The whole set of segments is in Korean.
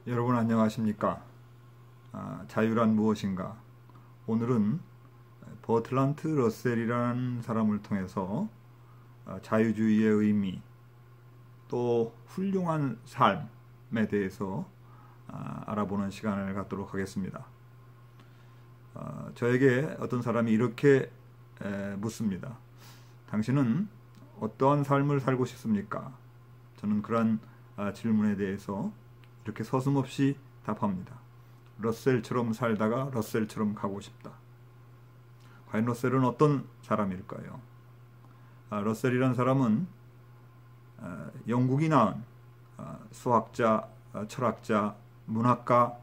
여러분 안녕하십니까? 자유란 무엇인가? 오늘은 버트란트 러셀이라는 사람을 통해서 자유주의의 의미 또 훌륭한 삶에 대해서 알아보는 시간을 갖도록 하겠습니다. 저에게 어떤 사람이 이렇게 묻습니다. 당신은 어떠한 삶을 살고 싶습니까? 저는 그러한 질문에 대해서 이렇게 서슴없이 답합니다. 러셀처럼 살다가 러셀처럼 가고 싶다. 과연 러셀은 어떤 사람일까요? 러셀이라는 사람은 영국이 낳은 수학자, 철학자, 문학가,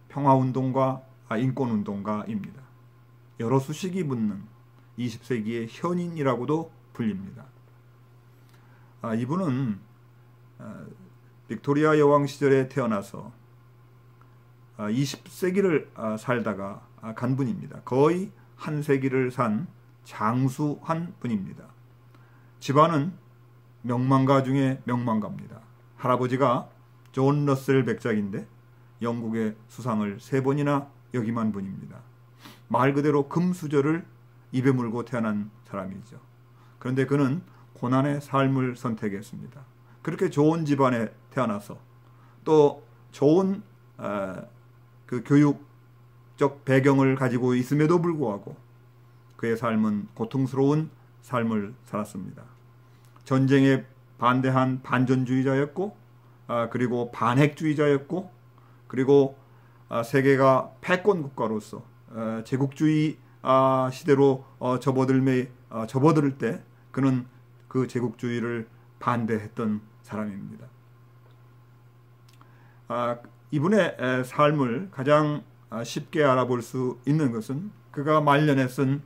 평화운동가, 인권운동가입니다. 여러 수식이 붙는 20세기의 현인이라고도 불립니다. 이분은 빅토리아 여왕 시절에 태어나서 20세기를 살다가 간 분입니다. 거의 한 세기를 산 장수한 분입니다. 집안은 명망가 중에 명망가입니다. 할아버지가 존 러셀 백작인데 영국의 수상을 3번이나 역임한 분입니다. 말 그대로 금수저를 입에 물고 태어난 사람이죠. 그런데 그는 고난의 삶을 선택했습니다. 그렇게 좋은 집안에 태어나서 또 좋은 그 교육적 배경을 가지고 있음에도 불구하고 그의 삶은 고통스러운 삶을 살았습니다. 전쟁에 반대한 반전주의자였고 그리고 반핵주의자였고 그리고 세계가 패권 국가로서 제국주의 시대로 접어들 때 그는 그 제국주의를 반대했던 사람입니다. 이분의 삶을 가장 쉽게 알아볼 수 있는 것은 그가 말년에 쓴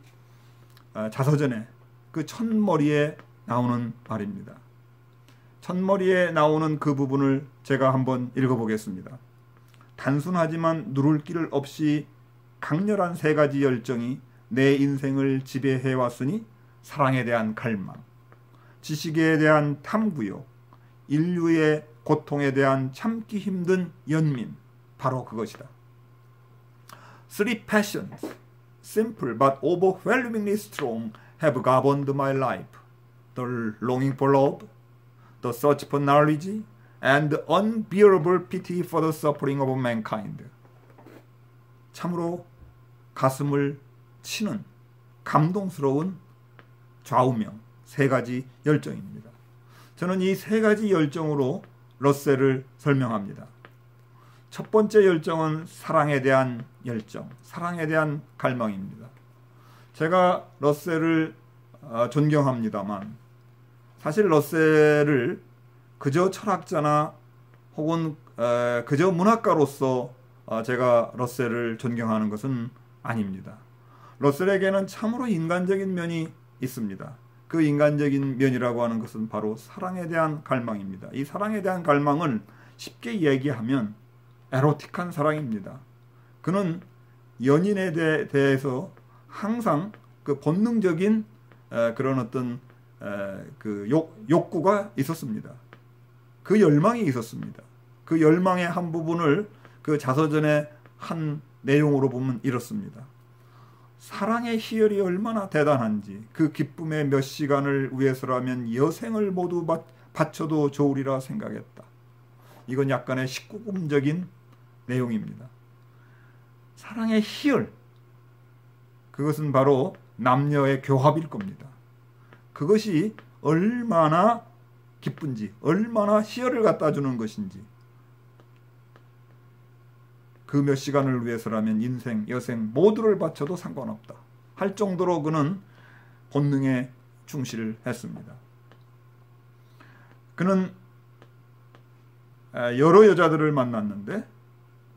자서전에 그 첫머리에 나오는 말입니다. 첫머리에 나오는 그 부분을 제가 한번 읽어보겠습니다. 단순하지만 누를 길 없이 강렬한 3가지 열정이 내 인생을 지배해왔으니 사랑에 대한 갈망, 지식에 대한 탐구욕, 인류의 고통에 대한 참기 힘든 연민, 바로 그것이다. Three passions, simple but overwhelmingly strong, have governed my life. The longing for love, the search for knowledge, and the unbearable pity for the suffering of mankind. 참으로 가슴을 치는 감동스러운 좌우명, 3가지 열정입니다. 저는 이 3가지 열정으로 러셀을 설명합니다. 첫 번째 열정은 사랑에 대한 열정, 사랑에 대한 갈망입니다. 제가 러셀을 존경합니다만 사실 러셀을 그저 철학자나 혹은 그저 문학가로서 제가 러셀을 존경하는 것은 아닙니다. 러셀에게는 참으로 인간적인 면이 있습니다. 그 인간적인 면이라고 하는 것은 바로 사랑에 대한 갈망입니다. 이 사랑에 대한 갈망은 쉽게 얘기하면 에로틱한 사랑입니다. 그는 연인에 대해서 항상 그 본능적인 그런 어떤 그 욕구가 있었습니다. 그 열망이 있었습니다. 그 열망의 한 부분을 그 자서전의 한 내용으로 보면 이렇습니다. 사랑의 희열이 얼마나 대단한지 그 기쁨의 몇 시간을 위해서라면 여생을 모두 바쳐도 좋으리라 생각했다. 이건 약간의 19금적인 내용입니다. 사랑의 희열, 그것은 바로 남녀의 교합일 겁니다. 그것이 얼마나 기쁜지, 얼마나 희열을 갖다 주는 것인지, 그 몇 시간을 위해서라면 인생, 여생 모두를 바쳐도 상관없다 할 정도로 그는 본능에 충실을 했습니다. 그는 여러 여자들을 만났는데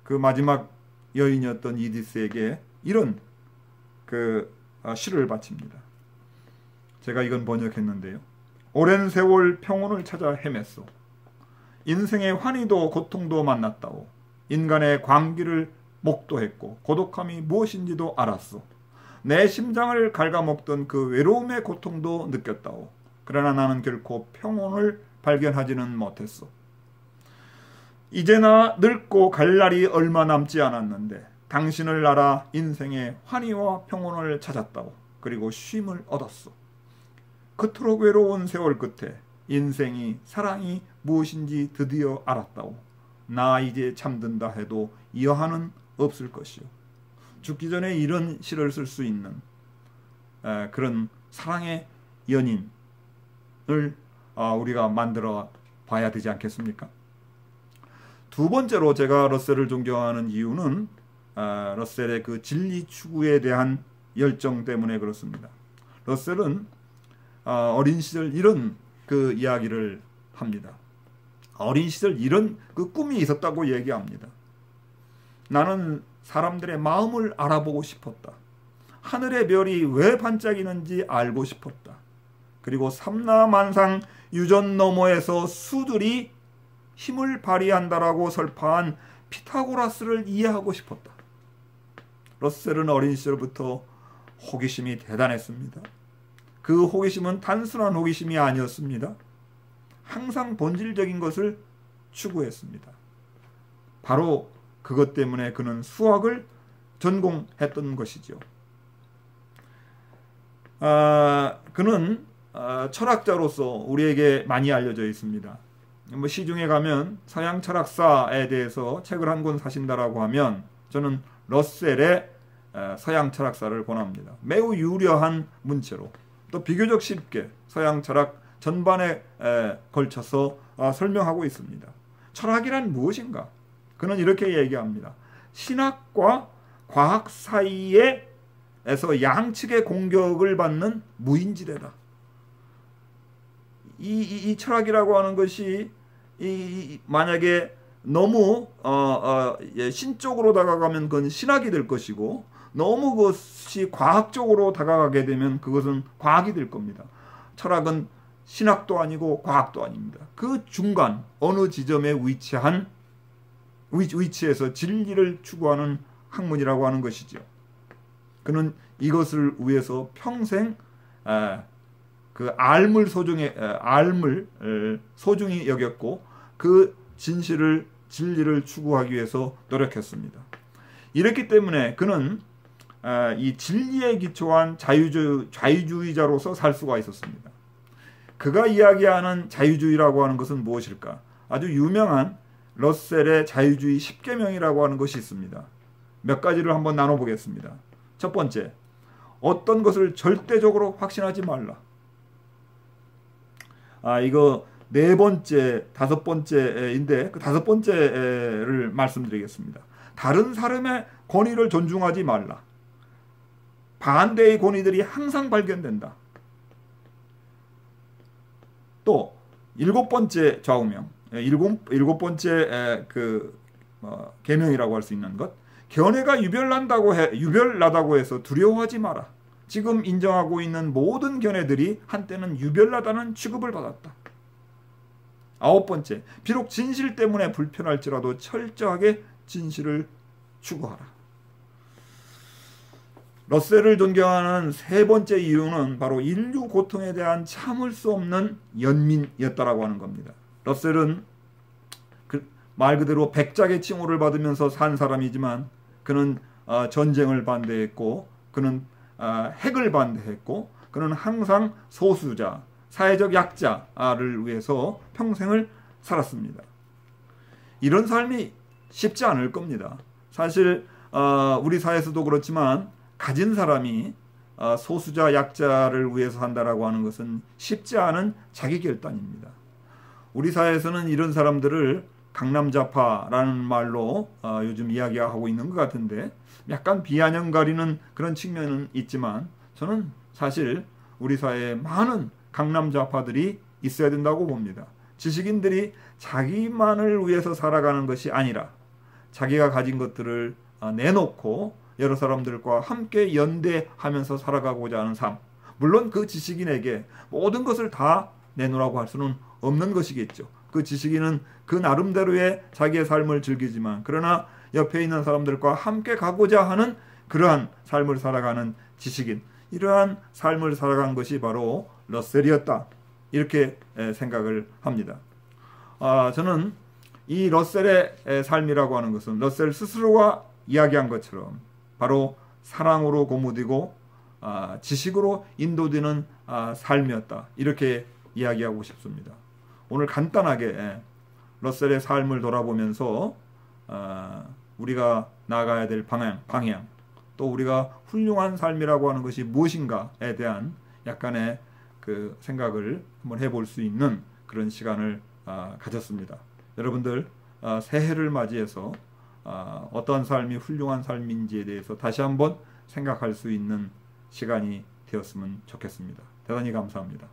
그 마지막 여인이었던 이디스에게 이런 그 시를 바칩니다. 제가 이건 번역했는데요. 오랜 세월 평온을 찾아 헤맸소. 인생의 환희도 고통도 만났다오. 인간의 광기를 목도했고 고독함이 무엇인지도 알았소. 내 심장을 갉아먹던 그 외로움의 고통도 느꼈다오. 그러나 나는 결코 평온을 발견하지는 못했소. 이제나 늙고 갈 날이 얼마 남지 않았는데 당신을 알아 인생의 환희와 평온을 찾았다고. 그리고 쉼을 얻었어. 그토록 외로운 세월 끝에 인생이 사랑이 무엇인지 드디어 알았다고. 나 이제 잠든다 해도 여한은 없을 것이요. 죽기 전에 이런 시를 쓸 수 있는 그런 사랑의 연인을 우리가 만들어 봐야 되지 않겠습니까? 두 번째로 제가 러셀을 존경하는 이유는 러셀의 그 진리 추구에 대한 열정 때문에 그렇습니다. 러셀은 어린 시절 이런 그 이야기를 합니다. 어린 시절 이런 그 꿈이 있었다고 얘기합니다. 나는 사람들의 마음을 알아보고 싶었다. 하늘의 별이 왜 반짝이는지 알고 싶었다. 그리고 삼라만상 유전 너머에서 수들이 힘을 발휘한다라고 설파한 피타고라스를 이해하고 싶었다. 러셀은 어린 시절부터 호기심이 대단했습니다. 그 호기심은 단순한 호기심이 아니었습니다. 항상 본질적인 것을 추구했습니다. 바로 그것 때문에 그는 수학을 전공했던 것이죠. 그는 철학자로서 우리에게 많이 알려져 있습니다. 뭐 시중에 가면 서양 철학사에 대해서 책을 한 권 사신다라고 하면 저는 러셀의 서양 철학사를 권합니다. 매우 유려한 문체로 또 비교적 쉽게 서양 철학 전반에 걸쳐서 설명하고 있습니다. 철학이란 무엇인가? 그는 이렇게 얘기합니다. 신학과 과학 사이에서 양측의 공격을 받는 무인지대다. 이 철학이라고 하는 것이 만약에 너무 신적으로 다가가면 그건 신학이 될 것이고, 너무 그것이 과학적으로 다가가게 되면 그것은 과학이 될 겁니다. 철학은 신학도 아니고 과학도 아닙니다. 그 중간 어느 지점에 위치해서 진리를 추구하는 학문이라고 하는 것이죠. 그는 이것을 위해서 평생 그 알을 소중히 여겼고 그 진리를 추구하기 위해서 노력했습니다. 이렇기 때문에 그는 이 진리에 기초한 자유주의자로서 살 수가 있었습니다. 그가 이야기하는 자유주의라고 하는 것은 무엇일까? 아주 유명한 러셀의 자유주의 10계명이라고 하는 것이 있습니다. 몇 가지를 한번 나눠보겠습니다. 첫 번째, 어떤 것을 절대적으로 확신하지 말라. 이거 네 번째, 다섯 번째인데 그 다섯 번째를 말씀드리겠습니다. 다른 사람의 권위를 존중하지 말라. 반대의 권위들이 항상 발견된다. 또 일곱 번째 좌우명, 일곱 번째 계명이라고 할 수 있는 것. 견해가 유별나다고 해서 두려워하지 마라. 지금 인정하고 있는 모든 견해들이 한때는 유별나다는 취급을 받았다. 아홉 번째, 비록 진실 때문에 불편할지라도 철저하게 진실을 추구하라. 러셀을 존경하는 세 번째 이유는 바로 인류 고통에 대한 참을 수 없는 연민이었다라고 하는 겁니다. 러셀은 말 그대로 백작의 칭호를 받으면서 산 사람이지만 그는 전쟁을 반대했고 그는 핵을 반대했고 그는 항상 소수자, 사회적 약자를 위해서 평생을 살았습니다. 이런 삶이 쉽지 않을 겁니다. 사실 우리 사회에서도 그렇지만 가진 사람이 소수자 약자를 위해서 산다라고 하는 것은 쉽지 않은 자기 결단입니다. 우리 사회에서는 이런 사람들을 강남좌파라는 말로 요즘 이야기하고 있는 것 같은데 약간 비아냥 가리는 그런 측면은 있지만 저는 사실 우리 사회에 많은 강남좌파들이 있어야 된다고 봅니다. 지식인들이 자기만을 위해서 살아가는 것이 아니라 자기가 가진 것들을 내놓고 여러 사람들과 함께 연대하면서 살아가고자 하는 삶. 물론 그 지식인에게 모든 것을 다 내놓으라고 할 수는 없는 것이겠죠. 그 지식인은 그 나름대로의 자기의 삶을 즐기지만 그러나 옆에 있는 사람들과 함께 가고자 하는 그러한 삶을 살아가는 지식인, 이러한 삶을 살아간 것이 바로 러셀이었다. 이렇게 생각을 합니다. 저는 이 러셀의 삶이라고 하는 것은 러셀 스스로가 이야기한 것처럼 바로 사랑으로 고무되고 지식으로 인도되는 삶이었다. 이렇게 이야기하고 싶습니다. 오늘 간단하게 러셀의 삶을 돌아보면서 우리가 나아가야 될 방향, 또 우리가 훌륭한 삶이라고 하는 것이 무엇인가에 대한 약간의 그 생각을 한번 해볼 수 있는 그런 시간을 가졌습니다. 여러분들 새해를 맞이해서 어떠한 삶이 훌륭한 삶인지에 대해서 다시 한번 생각할 수 있는 시간이 되었으면 좋겠습니다. 대단히 감사합니다.